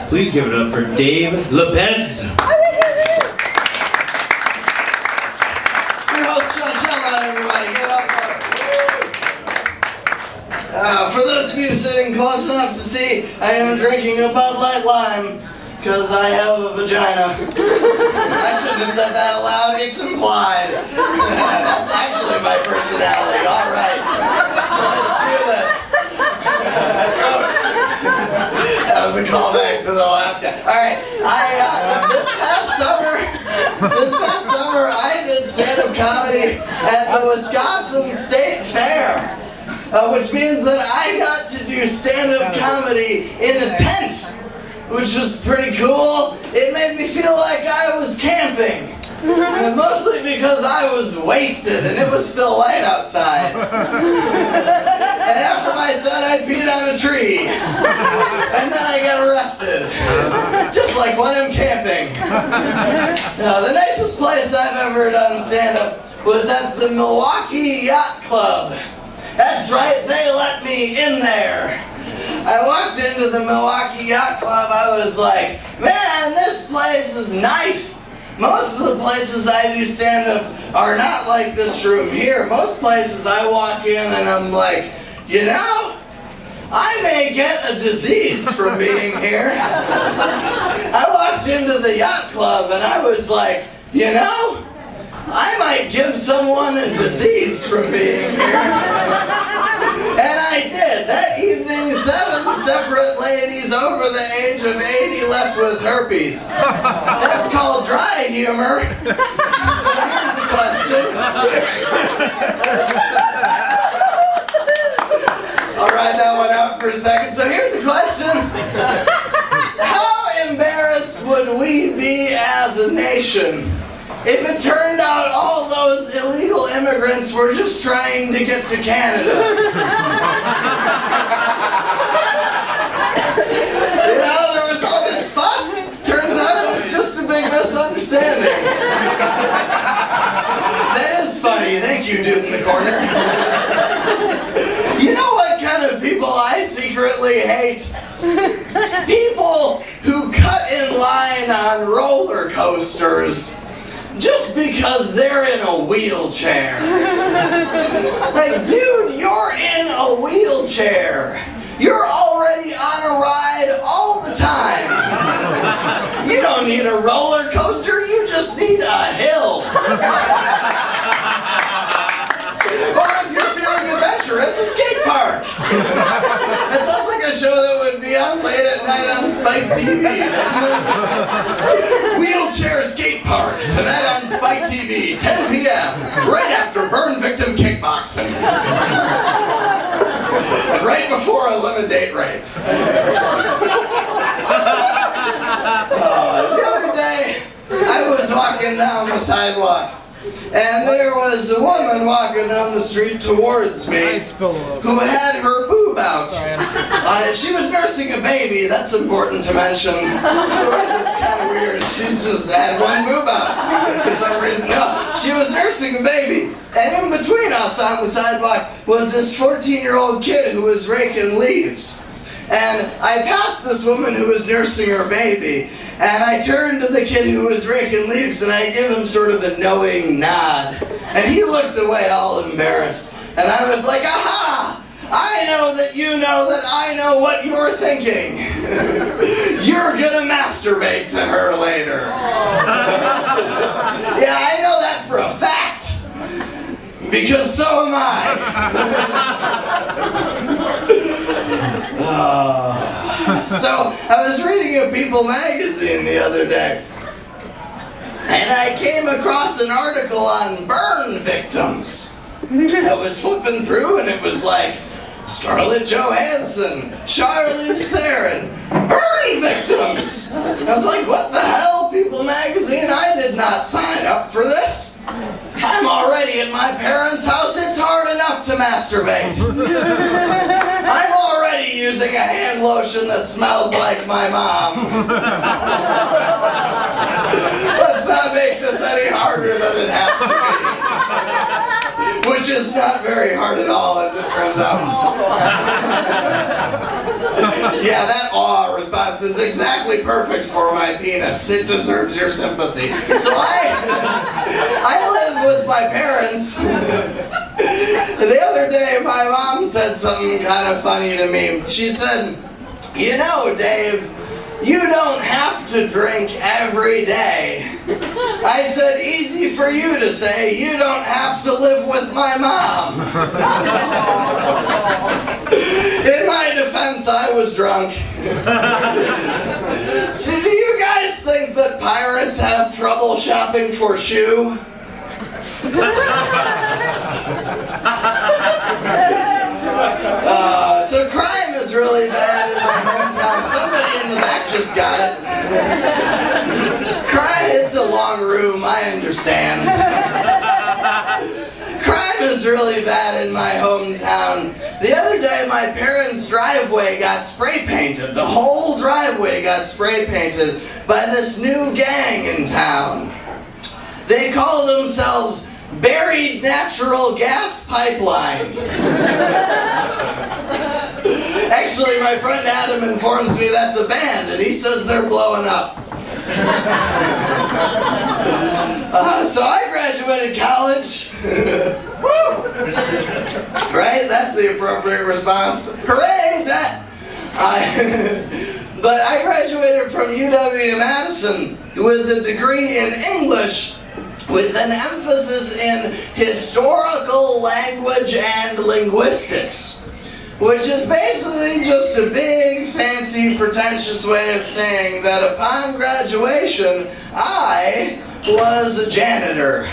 Please give it up for Dave Labedz. Your host, Sean Shellman, everybody. Get up for those of you sitting close enough to see, I am drinking a Bud Light Lime because I have a vagina. I shouldn't have said that aloud. It's implied. That's actually my personality. All right. Let's do this. That was a callback to the last guy. All right, this past summer, I did stand-up comedy at the Wisconsin State Fair, which means that I got to do stand-up comedy in a tent, which was pretty cool. It made me feel like I was camping. Mostly because I was wasted and it was still light outside. And after my set, I peed on a tree. And then I got arrested. Just like when I'm camping. The nicest place I've ever done stand-up was at the Milwaukee Yacht Club. That's right, they let me in there. I walked into the Milwaukee Yacht Club, I was like, man, this place is nice. Most of the places I do stand-up are not like this room here. Most places I walk in and I'm like, you know, I may get a disease from being here. I walked into the yacht club and I was like, you know, I might give someone a disease from being here. And I did. That evening, 7 separate ladies over the age of 80 left with herpes. That's called dry humor. So here's a question. I'll ride that one out for a second. So here's a question. How embarrassed would we be as a nation if it turned out all those illegal immigrants were just trying to get to Canada? You know, there was all this fuss. Turns out it was just a big misunderstanding. That is funny. Thank you, dude in the corner. You know what kind of people I secretly hate? People who cut in line on roller coasters just because they're in a wheelchair. Like, dude, you're in a wheelchair. You're already on a ride all the time. You don't need a roller coaster, you just need a hill. Or if you're feeling adventurous, a skate park. It sounds like a show that would be on late at night on Spike TV, doesn't it? Wheelchair skate park, tonight on Spike TV, 10 p.m., right after burn victim kickboxing. And right before eliminate rape. The other day, I was walking down the sidewalk, and there was a woman walking down the street towards me who had her boob out. She was nursing a baby, that's important to mention. Otherwise it's kind of weird. She's just had one boob out for some reason. No, she was nursing a baby. And in between us on the sidewalk was this 14-year-old kid who was raking leaves. And I passed this woman who was nursing her baby, and I turned to the kid who was raking leaves and I gave him sort of a knowing nod. And he looked away all embarrassed. And I was like, aha! I know that you know that I know what you're thinking. You're gonna masturbate to her later. Yeah, I know that for a fact. Because so am I. So, I was reading a People magazine the other day, and I came across an article on burn victims. I was flipping through, and it was like, Scarlett Johansson, Charlize Theron, burn victims! I was like, what the hell, People magazine? I did not sign up for this. I'm already at my parents' house, it's hard enough to masturbate. I'm already using a hand lotion that smells like my mom. Let's not make this any harder than it has to be. Which is not very hard at all, as it turns out. Yeah, that awe response response is exactly perfect for my penis. It deserves your sympathy. So I live with my parents. The other day, my mom said something kind of funny to me. She said, "You know, Dave, you don't have to drink every day." I said, "Easy for you to say, you don't have to live with my mom." In my defense, I was drunk. So do you guys think that pirates have trouble shopping for shoe? So crime is really bad in my hometown. Somebody in the back just got it. Crime, it's a long room, I understand. Crime is really bad in my hometown. The other day, my parents' driveway got spray painted. The whole driveway got spray painted by this new gang in town. They call themselves Buried Natural Gas Pipeline. Actually, my friend Adam informs me that's a band, and he says they're blowing up. So I graduated college. Right? That's the appropriate response. Hooray, Dad! But I graduated from UW-Madison with a degree in English with an emphasis in historical language and linguistics, which is basically just a big, fancy, pretentious way of saying that upon graduation, I was a janitor.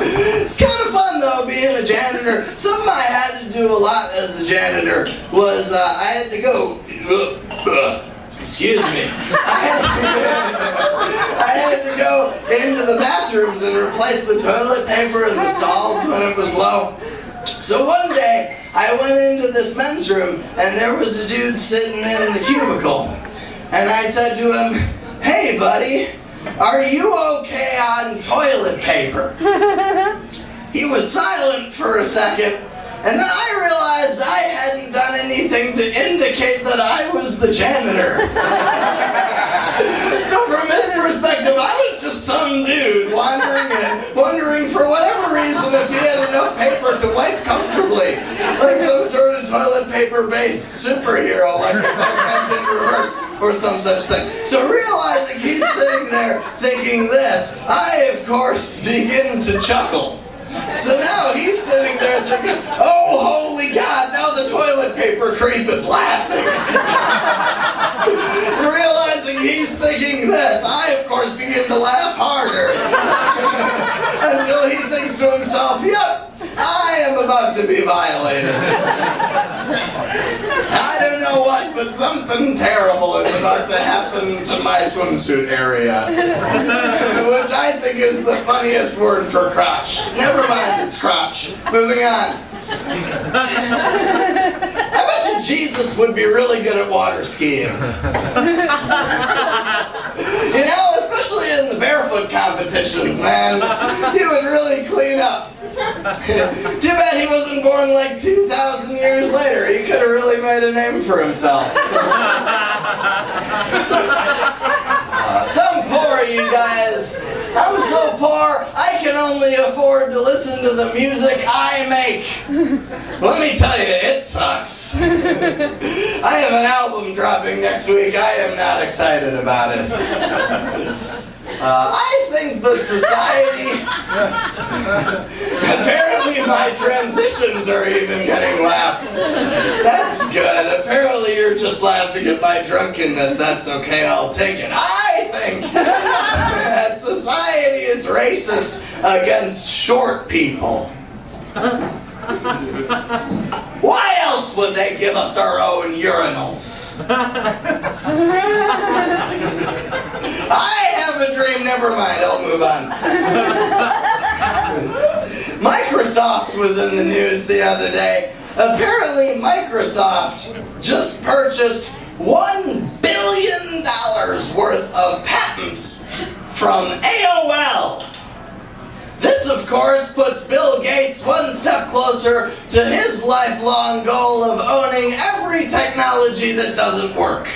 It's kind of fun, though, being a janitor. Something I had to do a lot as a janitor was I had to go... Excuse me. I had to go into the bathrooms and replace the toilet paper in the stalls when it was low. So one day, I went into this men's room, and there was a dude sitting in the cubicle. And I said to him, "Hey, buddy, are you okay on toilet paper?" He was silent for a second, and then I realized I hadn't done anything to indicate that I was the janitor. So from his perspective, I was just some dude wandering in, wondering for whatever reason if he had enough paper to wipe comfortably, like some sort of toilet paper-based superhero, like if I kept in reverse or some such thing. So realizing he's sitting there thinking this, I, of course, begin to chuckle. So now he's sitting there thinking, "Oh, holy God, now the toilet paper creep is laughing." Realizing he's thinking this, I, of course, begin to laugh harder. Until he thinks to himself, "Yep, I am about to be violated." I don't know what, but something terrible is about to happen to my swimsuit area. Which I think is the funniest word for crotch. Never mind, it's crotch. Moving on. I bet you Jesus would be really good at water skiing. You know, especially in the barefoot competitions, man. He would really clean up. Too bad he wasn't born like 2,000 years later. He could have really made a name for himself. I'm poor, you guys. I'm so poor, I can only afford to listen to the music I make. Let me tell you, it sucks. I have an album dropping next week. I am not excited about it. I think that society... Apparently my transitions are even getting laughs. That's good. Apparently you're just laughing at my drunkenness. That's okay, I'll take it. I think that society is racist against short people. Why else would they give us our own urinals? I have a dream. Never mind, I'll move on. Microsoft was in the news the other day. Apparently Microsoft just purchased $1 billion worth of patents from AOL. This, of course, puts Bill Gates one step closer to his lifelong goal of owning every technology that doesn't work.